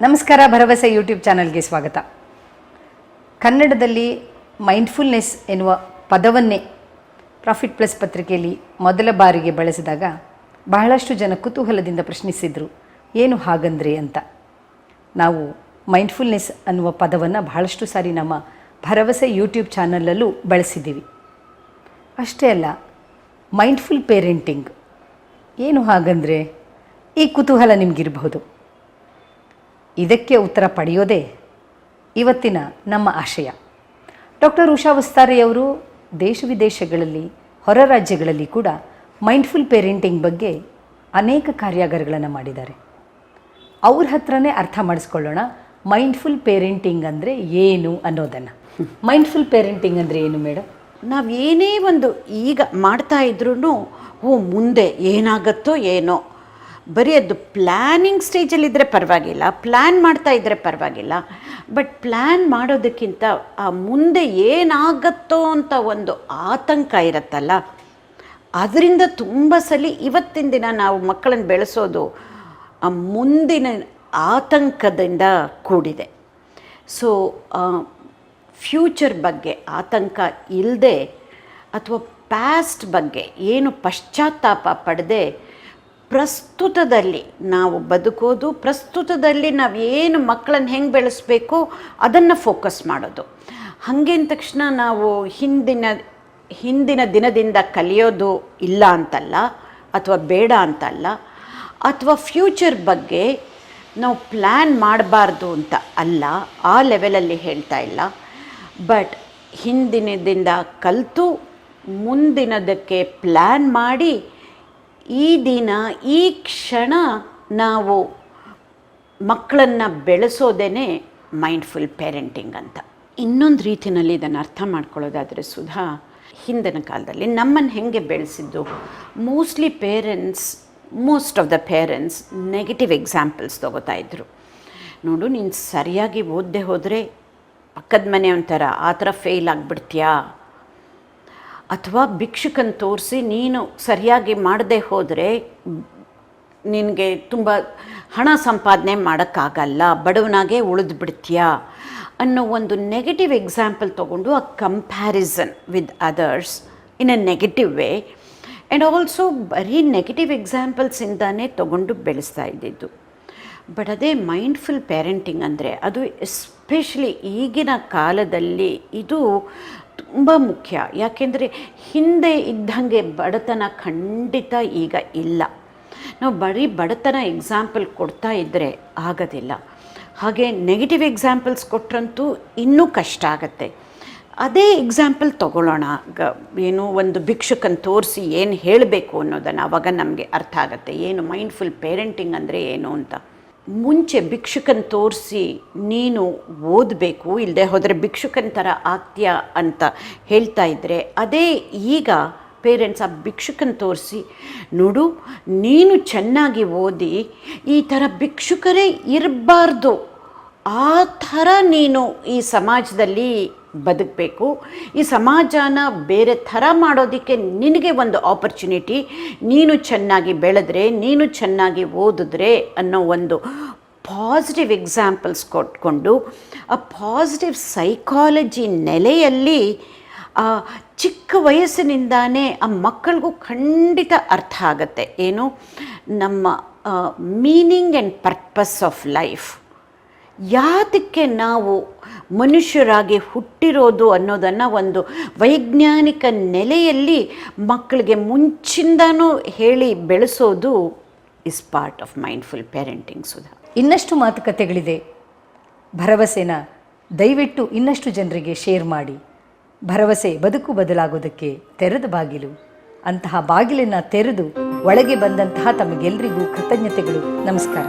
ನಮಸ್ಕಾರ, ಭರವಸೆ ಯೂಟ್ಯೂಬ್ ಚಾನಲ್ಗೆ ಸ್ವಾಗತ. ಕನ್ನಡದಲ್ಲಿ ಮೈಂಡ್ಫುಲ್ನೆಸ್ ಎನ್ನುವ ಪದವನ್ನೇ ಪ್ರಾಫಿಟ್ ಪ್ಲಸ್ ಪತ್ರಿಕೆಯಲ್ಲಿ ಮೊದಲ ಬಾರಿಗೆ ಬಳಸಿದಾಗ ಬಹಳಷ್ಟು ಜನ ಕುತೂಹಲದಿಂದ ಪ್ರಶ್ನಿಸಿದರು, ಏನು ಹಾಗಂದ್ರೆ ಅಂತ. ನಾವು ಮೈಂಡ್ಫುಲ್ನೆಸ್ ಅನ್ನುವ ಪದವನ್ನು ಬಹಳಷ್ಟು ಸಾರಿ ನಮ್ಮ ಭರವಸೆ ಯೂಟ್ಯೂಬ್ ಚಾನಲಲ್ಲೂ ಬಳಸಿದ್ದೀವಿ. ಅಷ್ಟೇ ಅಲ್ಲ, ಮೈಂಡ್ಫುಲ್ ಪೇರೆಂಟಿಂಗ್ ಏನು ಹಾಗಂದರೆ ಈ ಕುತೂಹಲ ನಿಮಗಿರಬಹುದು. ಇದಕ್ಕೆ ಉತ್ತರ ಪಡೆಯೋದೇ ಇವತ್ತಿನ ನಮ್ಮ ಆಶಯ. ಡಾಕ್ಟರ್ ಉಷಾ ಉಸ್ತಾರೆಯವರು ದೇಶ ವಿದೇಶಗಳಲ್ಲಿ, ಹೊರ ರಾಜ್ಯಗಳಲ್ಲಿ ಕೂಡ ಮೈಂಡ್ಫುಲ್ ಪೇರೆಂಟಿಂಗ್ ಬಗ್ಗೆ ಅನೇಕ ಕಾರ್ಯಾಗಾರಗಳನ್ನು ಮಾಡಿದ್ದಾರೆ. ಅವ್ರ ಹತ್ರನೇ ಅರ್ಥ ಮಾಡಿಸ್ಕೊಳ್ಳೋಣ ಮೈಂಡ್ಫುಲ್ ಪೇರೆಂಟಿಂಗ್ ಅಂದರೆ ಏನು ಅನ್ನೋದನ್ನು. ಮೈಂಡ್ಫುಲ್ ಪೇರೆಂಟಿಂಗ್ ಅಂದರೆ ಏನು ಮೇಡಮ್? ನಾವು ಏನೇ ಒಂದು ಈಗ ಮಾಡ್ತಾ ಇದ್ರೂ ಮುಂದೆ ಏನಾಗುತ್ತೋ ಏನೋ, ಬರೀ ಅದು ಪ್ಲ್ಯಾನಿಂಗ್ ಸ್ಟೇಜಲ್ಲಿದ್ದರೆ ಪರವಾಗಿಲ್ಲ, ಪ್ಲ್ಯಾನ್ ಮಾಡ್ತಾ ಇದ್ದರೆ ಪರವಾಗಿಲ್ಲ. ಬಟ್ ಪ್ಲ್ಯಾನ್ ಮಾಡೋದಕ್ಕಿಂತ ಆ ಮುಂದೆ ಏನಾಗತ್ತೋ ಅಂತ ಒಂದು ಆತಂಕ ಇರುತ್ತಲ್ಲ, ಅದರಿಂದ ತುಂಬ ಸಲ ಇವತ್ತಿನ ದಿನ ನಾವು ಮಕ್ಕಳನ್ನು ಬೆಳೆಸೋದು ಆ ಮುಂದಿನ ಆತಂಕದಿಂದ ಕೂಡಿದೆ. ಸೊ ಫ್ಯೂಚರ್ ಬಗ್ಗೆ ಆತಂಕ ಇಲ್ಲದೆ ಅಥವಾ ಪಾಸ್ಟ್ ಬಗ್ಗೆ ಏನು ಪಶ್ಚಾತ್ತಾಪ ಪಡದೆ ಪ್ರಸ್ತುತದಲ್ಲಿ ನಾವು ಬದುಕೋದು, ಪ್ರಸ್ತುತದಲ್ಲಿ ನಾವು ಏನು ಮಕ್ಕಳನ್ನು ಹೆಂಗೆ ಬೆಳೆಸಬೇಕು ಅದನ್ನು ಫೋಕಸ್ ಮಾಡೋದು. ಹಾಗೆ ಅಂದ ತಕ್ಷಣ ನಾವು ಹಿಂದಿನ ದಿನದಿಂದ ಕಲಿಯೋದು ಇಲ್ಲ ಅಂತಲ್ಲ, ಅಥವಾ ಬೇಡ ಅಂತಲ್ಲ, ಅಥವಾ ಫ್ಯೂಚರ್ ಬಗ್ಗೆ ನಾವು ಪ್ಲ್ಯಾನ್ ಮಾಡಬಾರ್ದು ಅಂತ ಅಲ್ಲ, ಆ ಲೆವೆಲಲ್ಲಿ ಹೇಳ್ತಾ ಇಲ್ಲ. ಬಟ್ ಹಿಂದಿನದಿಂದ ಕಲಿತು ಮುಂದಿನದಕ್ಕೆ ಪ್ಲ್ಯಾನ್ ಮಾಡಿ ಈ ದಿನ ಈ ಕ್ಷಣ ನಾವು ಮಕ್ಕಳನ್ನು ಬೆಳೆಸೋದೇ ಮೈಂಡ್ಫುಲ್ ಪೇರೆಂಟಿಂಗ್ ಅಂತ. ಇನ್ನೊಂದು ರೀತಿಯಲ್ಲಿ ಇದನ್ನು ಅರ್ಥ ಮಾಡ್ಕೊಳ್ಳೋದಾದರೆ ಸುಧಾ, ಹಿಂದಿನ ಕಾಲದಲ್ಲಿ ನಮ್ಮನ್ನು ಹೇಗೆ ಬೆಳೆಸಿದ್ದು, most of the parents negative examples ತೊಗೋತಾ ಇದ್ದರು. ನೋಡು, ನೀನು ಸರಿಯಾಗಿ ಓದದೆ ಹೋದರೆ ಪಕ್ಕದ ಮನೆ ಒಂಥರ ಆ ಥರ ಫೇಲ್ ಆಗಿಬಿಡ್ತೀಯಾ, ಅಥವಾ ಭಿಕ್ಷುಕನ್ನು ತೋರಿಸಿ ನೀನು ಸರಿಯಾಗಿ ಮಾಡದೆ ಹೋದರೆ ನಿನಗೆ ತುಂಬ ಹಣ ಸಂಪಾದನೆ ಮಾಡೋಕ್ಕಾಗಲ್ಲ, ಬಡವನಾಗೆ ಉಳಿದು ಬಿಡ್ತೀಯಾ ಅನ್ನೋ ಒಂದು ನೆಗೆಟಿವ್ ಎಕ್ಸಾಂಪಲ್ ತೊಗೊಂಡು ಆ comparison with others in a negative way and also ಬರೀ ನೆಗೆಟಿವ್ ಎಕ್ಸಾಂಪಲ್ಸಿಂದಾನೇ ತೊಗೊಂಡು ಬೆಳೆಸ್ತಾ ಇದ್ದಿದ್ದು. ಬಟ್ ಅದೇ ಮೈಂಡ್ಫುಲ್ ಪೇರೆಂಟಿಂಗ್ ಅಂದರೆ ಅದು ಎಸ್ಪೆಷಲಿ ಈಗಿನ ಕಾಲದಲ್ಲಿ ಇದು ತುಂಬ ಮುಖ್ಯ. ಯಾಕೆಂದರೆ ಹಿಂದೆ ಇದ್ದಂಗೆ ಬಡತನ ಖಂಡಿತ ಈಗ ಇಲ್ಲ. ನಾವು ಬರೀ ಬಡತನ ಎಕ್ಸಾಂಪಲ್ ಕೊಡ್ತಾ ಇದ್ದರೆ ಆಗೋದಿಲ್ಲ. ಹಾಗೆ ನೆಗೆಟಿವ್ ಎಕ್ಸಾಂಪಲ್ಸ್ ಕೊಟ್ರಂತೂ ಇನ್ನೂ ಕಷ್ಟ ಆಗುತ್ತೆ. ಅದೇ ಎಕ್ಸಾಂಪಲ್ ತೊಗೊಳ್ಳೋಣ, ಏನು ಒಂದು ಭಿಕ್ಷುಕನ್ನು ತೋರಿಸಿ ಏನು ಹೇಳಬೇಕು ಅನ್ನೋದನ್ನು, ಆವಾಗ ನಮಗೆ ಅರ್ಥ ಆಗುತ್ತೆ ಏನು ಮೈಂಡ್ಫುಲ್ ಪೇರೆಂಟಿಂಗ್ ಅಂದರೆ ಏನು ಅಂತ. ಮುಂಚೆ ಭಿಕ್ಷುಕನ್ ತೋರಿಸಿ ನೀನು ಓದಬೇಕು, ಇಲ್ಲದೆ ಹೋದರೆ ಭಿಕ್ಷುಕನ ಥರ ಆಗ್ತೀಯಾ ಅಂತ ಹೇಳ್ತಾ ಇದ್ದರೆ, ಅದೇ ಈಗ ಪೇರೆಂಟ್ಸ್ ಆ ಭಿಕ್ಷುಕನ್ ತೋರಿಸಿ ನೋಡು ನೀನು ಚೆನ್ನಾಗಿ ಓದಿ ಈ ಥರ ಭಿಕ್ಷುಕರೇ ಇರಬಾರ್ದು, ಆ ಥರ ನೀನು ಈ ಸಮಾಜದಲ್ಲಿ ಬದುಕಬೇಕು, ಈ ಸಮಾಜನ ಬೇರೆ ಥರ ಮಾಡೋದಕ್ಕೆ ನಿನಗೆ ಒಂದು ಆಪರ್ಚುನಿಟಿ, ನೀನು ಚೆನ್ನಾಗಿ ಬೆಳೆದ್ರೆ, ನೀನು ಚೆನ್ನಾಗಿ ಓದಿದ್ರೆ ಅನ್ನೋ ಒಂದು ಪಾಸಿಟಿವ್ ಎಕ್ಸಾಂಪಲ್ಸ್ ಕೊಟ್ಕೊಂಡು ಆ ಪಾಸಿಟಿವ್ ಸೈಕಾಲಜಿ ನೆಲೆಯಲ್ಲಿ ಆ ಚಿಕ್ಕ ವಯಸ್ಸಿನಿಂದಾನೇ ಆ ಮಕ್ಕಳಿಗೂ ಖಂಡಿತ ಅರ್ಥ ಆಗುತ್ತೆ ಏನು ನಮ್ಮ meaning and purpose of life, ಯಾತಕ್ಕೆ ನಾವು ಮನುಷ್ಯರಾಗಿ ಹುಟ್ಟಿರೋದು ಅನ್ನೋದನ್ನು ಒಂದು ವೈಜ್ಞಾನಿಕ ನೆಲೆಯಲ್ಲಿ ಮಕ್ಕಳಿಗೆ ಮುಂಚಿಂದನೂ ಹೇಳಿ ಬೆಳೆಸೋದು is part of mindful parenting. Sudha, ಇನ್ನಷ್ಟು ಮಾತುಕತೆಗಳಿದೆ. ಭರವಸೆನ ದಯವಿಟ್ಟು ಇನ್ನಷ್ಟು ಜನರಿಗೆ ಶೇರ್ ಮಾಡಿ. ಭರವಸೆ ಬದುಕು ಬದಲಾಗೋದಕ್ಕೆ ತೆರೆದ ಬಾಗಿಲು. ಅಂತಹ ಬಾಗಿಲನ್ನು ತೆರೆದು ಒಳಗೆ ಬಂದಂತಹ ತಮಗೆಲ್ಲರಿಗೂ ಕೃತಜ್ಞತೆಗಳು. ನಮಸ್ಕಾರ.